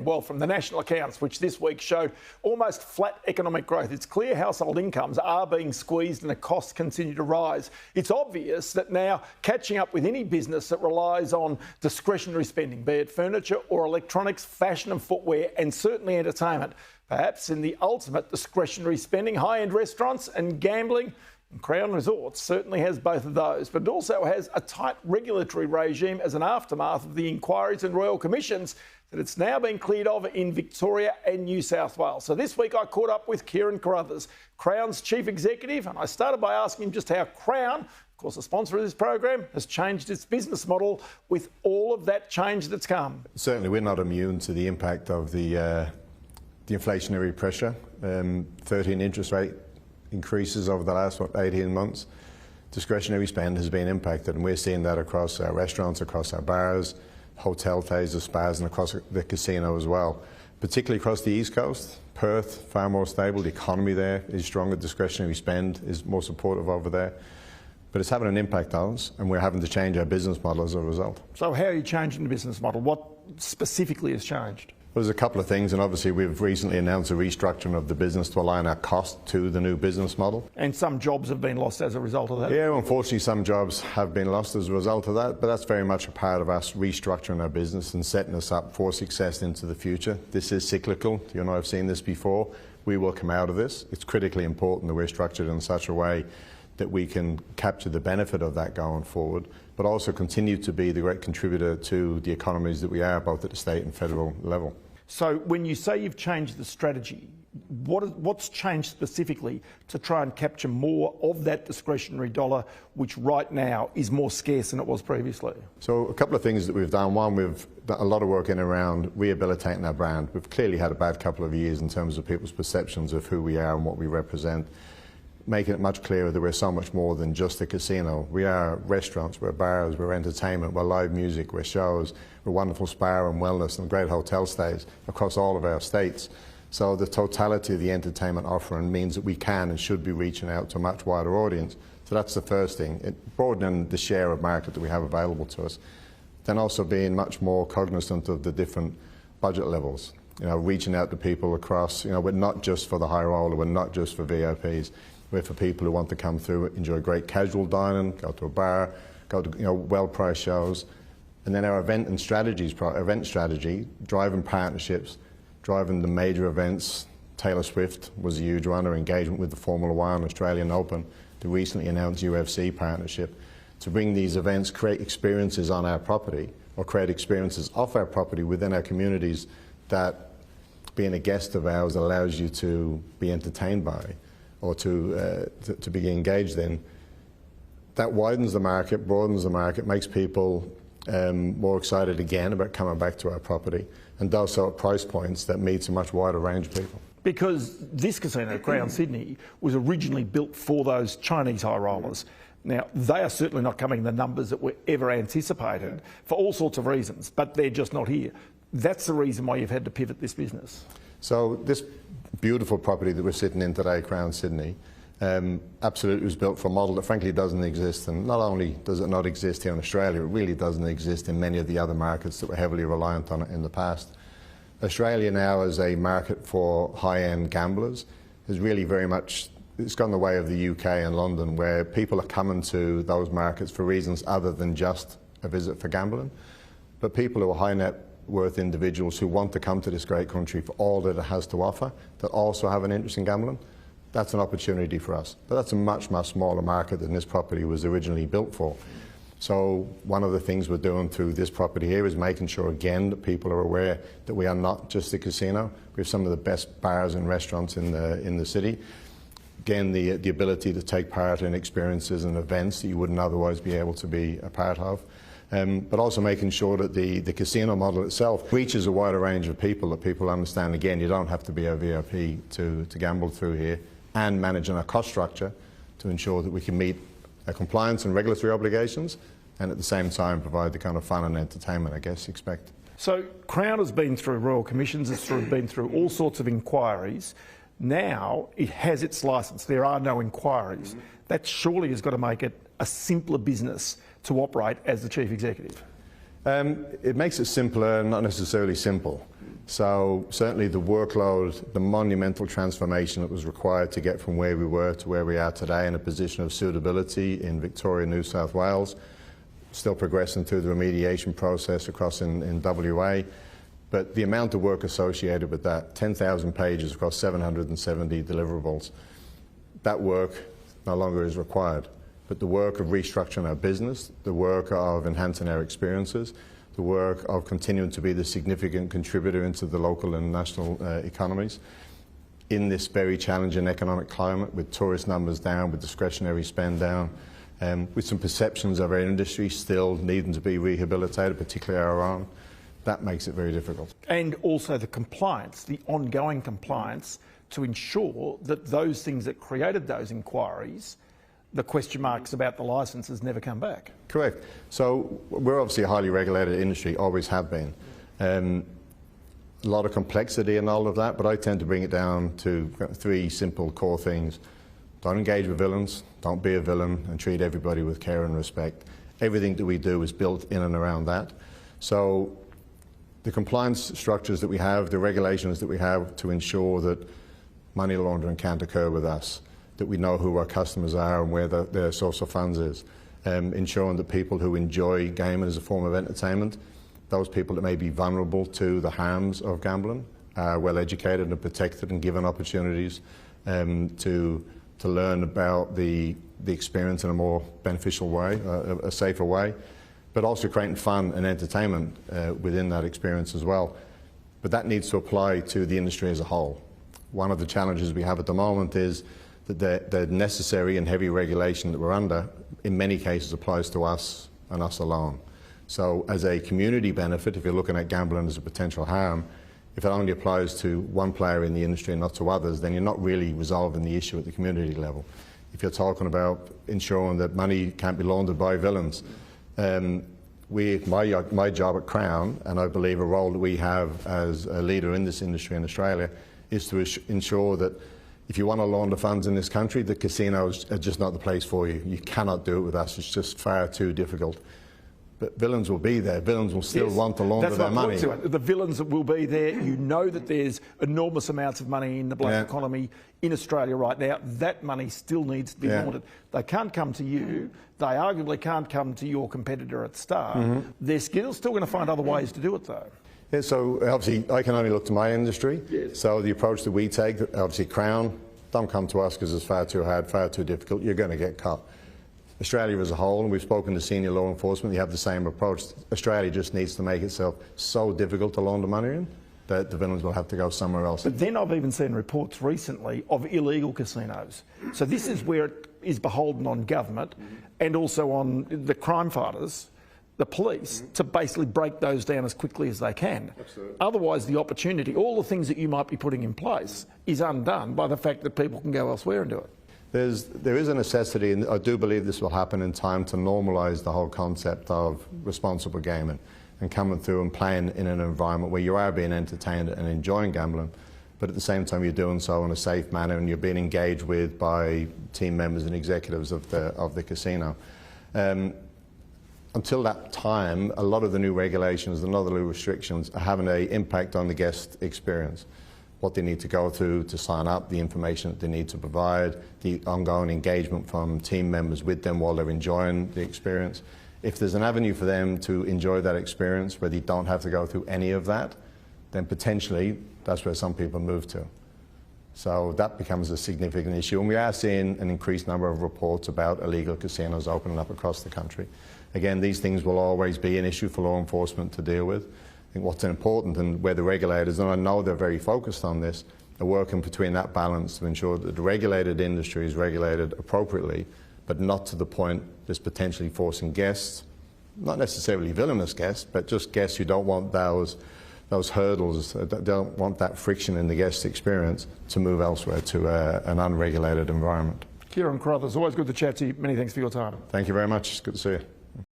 Well, from the national accounts, which this week showed almost flat economic growth, it's clear household incomes are being squeezed and the costs continue to rise. It's obvious that now catching up with any business that relies on discretionary spending, be it furniture or electronics, fashion and footwear, and certainly entertainment, perhaps in the ultimate discretionary spending, high-end restaurants and gambling. And Crown Resorts certainly has both of those, but it also has a tight regulatory regime as an aftermath of the inquiries and royal commissions that it's now been cleared of in Victoria and New South Wales. So this week I caught up with Ciarán Carruthers, Crown's chief executive, and I started by asking him just how Crown, of course the sponsor of this program, has changed its business model with all of that change that's come. Certainly we're not immune to the impact of the inflationary pressure, 13 interest rate increases over the last 18 months. Discretionary spend has been impacted, and we're seeing that across our restaurants, across our bars, hotel stays, the spas, and across the casino as well. Particularly across the East Coast, Perth, far more stable. The economy there is stronger. Discretionary spend is more supportive over there. But it's having an impact on us, and we're having to change our business model as a result. So how are you changing the business model? What specifically has changed? There's a couple of things, and obviously we've recently announced a restructuring of the business to align our cost to the new business model. And some jobs have been lost as a result of that? Yeah, unfortunately some jobs have been lost as a result of that, but that's very much a part of us restructuring our business and setting us up for success into the future. This is cyclical. You and I have seen this before. We will come out of this. It's critically important that we're structured in such a way that we can capture the benefit of that going forward, but also continue to be the great contributor to the economies that we are, both at the state and federal level. So when you say you've changed the strategy, what's changed specifically to try and capture more of that discretionary dollar, which right now is more scarce than it was previously? So a couple of things that we've done. One, we've done a lot of work in around rehabilitating our brand. We've clearly had a bad couple of years in terms of people's perceptions of who we are and what we represent, making it much clearer that we're so much more than just a casino. We are restaurants, we're bars, we're entertainment, we're live music, we're shows, we're wonderful spa and wellness and great hotel stays across all of our states. So the totality of the entertainment offering means that we can and should be reaching out to a much wider audience. So that's the first thing, broadening the share of market that we have available to us. Then also being much more cognizant of the different budget levels. You know, reaching out to people across, you know, we're not just for the high roller, we're not just for VIPs. We're for people who want to come through, enjoy great casual dining, go to a bar, go to well-priced shows. And then our event strategy, driving partnerships, driving the major events. Taylor Swift was a huge one, our engagement with the Formula One, Australian Open, the recently announced UFC partnership. To bring these events, create experiences on our property, or create experiences off our property within our communities that being a guest of ours allows you to be entertained by, or to be engaged in. That widens the market, broadens the market, makes people more excited again about coming back to our property, and does so at price points that meets a much wider range of people. Because this casino, Crown Sydney, was originally built for those Chinese high rollers. Now, they are certainly not coming in the numbers that were ever anticipated for all sorts of reasons, but they're just not here. That's the reason why you've had to pivot this business. So this beautiful property that we're sitting in today, Crown Sydney, absolutely was built for a model that frankly doesn't exist. And not only does it not exist here in Australia, it really doesn't exist in many of the other markets that were heavily reliant on it in the past. Australia now as a market for high-end gamblers is really very much, it's gone the way of the UK and London, where people are coming to those markets for reasons other than just a visit for gambling. But people who are high net worth individuals who want to come to this great country for all that it has to offer, that also have an interest in gambling, that's an opportunity for us. But that's a much, much smaller market than this property was originally built for. So one of the things we're doing through this property here is making sure, again, that people are aware that we are not just a casino. We have some of the best bars and restaurants in the city. Again, the ability to take part in experiences and events that you wouldn't otherwise be able to be a part of. But also making sure that the casino model itself reaches a wider range of people, that people understand, again, you don't have to be a VIP to gamble through here, and managing our cost structure to ensure that we can meet our compliance and regulatory obligations, and at the same time provide the kind of fun and entertainment, I guess, you expect. So Crown has been through royal commissions, it's been through all sorts of inquiries. Now it has its licence, there are no inquiries. That surely has got to make it a simpler business to operate as the chief executive. It makes it simpler, not necessarily simple. So certainly the workload, the monumental transformation that was required to get from where we were to where we are today in a position of suitability in Victoria, New South Wales, still progressing through the remediation process across in WA. But the amount of work associated with that, 10,000 pages across 770 deliverables, that work no longer is required. But the work of restructuring our business, the work of enhancing our experiences, the work of continuing to be the significant contributor into the local and national economies in this very challenging economic climate, with tourist numbers down, with discretionary spend down, with some perceptions of our industry still needing to be rehabilitated, particularly our own, that makes it very difficult. And also the compliance, the ongoing compliance to ensure that those things that created those inquiries, the question marks about the licences, never come back. Correct. So we're obviously a highly regulated industry, always have been. A lot of complexity and all of that, but I tend to bring it down to 3 simple core things. Don't engage with villains, don't be a villain, and treat everybody with care and respect. Everything that we do is built in and around that. So the compliance structures that we have, the regulations that we have to ensure that money laundering can't occur with us, that we know who our customers are and where their source of funds is, ensuring that people who enjoy gaming as a form of entertainment, those people that may be vulnerable to the harms of gambling, are well educated and protected and given opportunities to learn about the experience in a more beneficial way, a safer way, but also creating fun and entertainment within that experience as well. But that needs to apply to the industry as a whole. One of the challenges we have at the moment is that the necessary and heavy regulation that we're under, in many cases, applies to us and us alone. So as a community benefit, if you're looking at gambling as a potential harm, if it only applies to one player in the industry and not to others, then you're not really resolving the issue at the community level. If you're talking about ensuring that money can't be laundered by villains, my job at Crown, and I believe a role that we have as a leader in this industry in Australia, is to ensure that if you want to launder funds in this country, the casinos are just not the place for you. You cannot do it with us. It's just far too difficult. But villains will be there. Villains will still want to launder their money. The villains that will be there, you know that there's enormous amounts of money in the black economy in Australia right now. That money still needs to be laundered. They can't come to you. They arguably can't come to your competitor at Star. They're still going to find other ways to do it, though. Yeah, so obviously I can only look to my industry. Yes. So the approach that we take, obviously Crown, don't come to us because it's far too hard, far too difficult. You're going to get caught. Australia as a whole, and we've spoken to senior law enforcement, you have the same approach. Australia just needs to make itself so difficult to launder money in that the villains will have to go somewhere else. But then I've even seen reports recently of illegal casinos. So this is where it is beholden on government and also on the crime fighters, the police, to basically break those down as quickly as they can. Absolutely. Otherwise, the opportunity, all the things that you might be putting in place, is undone by the fact that people can go elsewhere and do it. There is a necessity, and I do believe this will happen in time, to normalise the whole concept of responsible gaming and coming through and playing in an environment where you are being entertained and enjoying gambling, but at the same time you're doing so in a safe manner and you're being engaged with by team members and executives of the casino. Until that time, a lot of the new regulations and other new restrictions are having an impact on the guest experience. What they need to go through to sign up, the information that they need to provide, the ongoing engagement from team members with them while they're enjoying the experience. If there's an avenue for them to enjoy that experience where they don't have to go through any of that, then potentially that's where some people move to. So that becomes a significant issue. And we are seeing an increased number of reports about illegal casinos opening up across the country. Again, these things will always be an issue for law enforcement to deal with. I think what's important, and where the regulators, and I know they're very focused on this, are working between that balance to ensure that the regulated industry is regulated appropriately, but not to the point that's potentially forcing guests, not necessarily villainous guests, but just guests who don't want those hurdles, don't want that friction in the guest experience, to move elsewhere to an unregulated environment. Ciarán Carruthers, always good to chat to you. Many thanks for your time. Thank you very much. It's good to see you.